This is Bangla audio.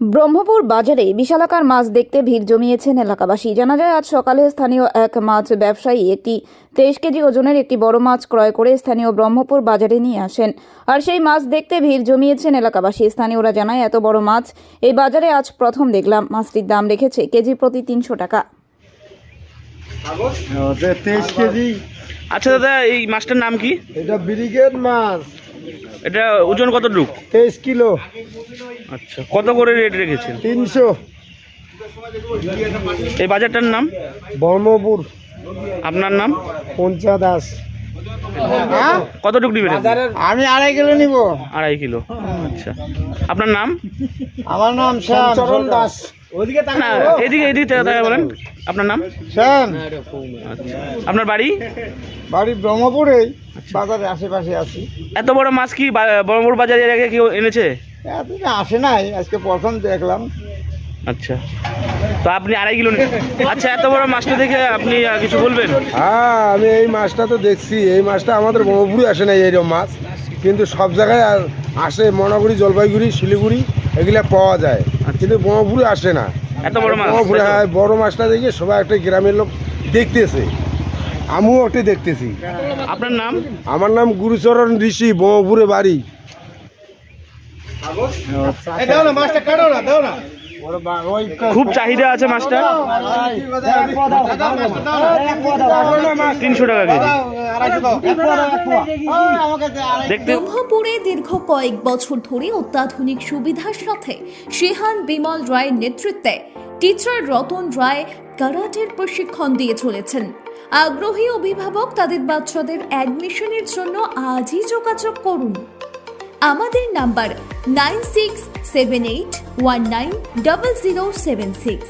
ব্রহ্মপুর বাজারে বিশালাকার মাছ দেখতে ভিড় জমিয়েছেন এলাকাবাসী। জানা যায়, আজ সকালে স্থানীয় এক মাছ ব্যবসায়ী একটি 23 কেজি ওজনের একটি বড় মাছ ক্রয় করে স্থানীয় ব্রহ্মপুর বাজারে নিয়ে আসেন। আর সেই মাছ দেখতে ভিড় জমিয়েছেন এলাকাবাসী। স্থানীয়রা জানায়, এত বড় মাছ এই বাজারে আজ প্রথম দেখলাম। মাছটির দাম রেখেছে কেজি প্রতি 300 টাকা। 23 কেজি। আচ্ছা দাদা, এই মাছটার নাম কি? এটা ব্রিগেড মাছ। এটা ওজন কতটুকু? 23 কিলো। আচ্ছা, কত করে রেট রেখেছেন? 300। এই বাজারটার নাম? ব্রহ্মপুর। আপনার নাম? পঞ্চা দাস। কতটুকু নেবেন? আমি 2.5 কিলো নিব। 2.5 কিলো। আচ্ছা, আপনার নাম? আমার নাম শ্যামচরণ দাস। না, এদিকে তাকায় বলেন। আপনার নাম? শ্যাম। আচ্ছা, আপনার বাড়ি? বাড়ি ব্রহ্মপুরে, বাজারে আশেপাশে আছি। এত বড় মাছ কি ব্রহ্মপুর বাজারে এর আগে কেউ এনেছে? এতদিন আসে নাই, আজকে প্রথম দেখলাম। আচ্ছা, তো আপনি 2.5 কিলো নেবেন। আচ্ছা, এত বড় মাছটা দেখে আপনি কিছু বলবেন? হ্যাঁ, আমি এই মাছটা তো দেখছি। এই মাছটা আমাদের ব্রহ্মপুরে আসে না এইরকম মাছ, কিন্তু সব জায়গায় আসে। মনাগুড়ি, জলপাইগুড়ি, শিলিগুড়ি এগুলা পাওয়া যায়, কিন্তু ব্রহ্মপুরে আসে না। এত বড় মাছ? ব্রহ্মপুরে, হ্যাঁ, বড় মাছটা দেখে সবাই একটা গ্রামের লোক দেখতেছে, আমিও একটা দেখতেছি। আপনার নাম? আমার নাম গুরুচরণ ঋষি, ব্রহ্মপুরে বাড়ি। খুব চাহিদা আছে মাছটা। 300 টাকা কেজি। দেখতে ব্রহ্মপুরে দীর্ঘ কয়েক বছর ধরে অত্যাধুনিক সুবিধার সাথে শেহান বিমল রায়ের নেতৃত্বে টিচার রতন রায় কারাটের প্রশিক্ষণ দিয়ে চলেছেন। আগ্রহী অভিভাবক তাদের বাচ্চাদের অ্যাডমিশনের জন্য আজই যোগাযোগ করুন। আমাদের নাম্বার 9678190076।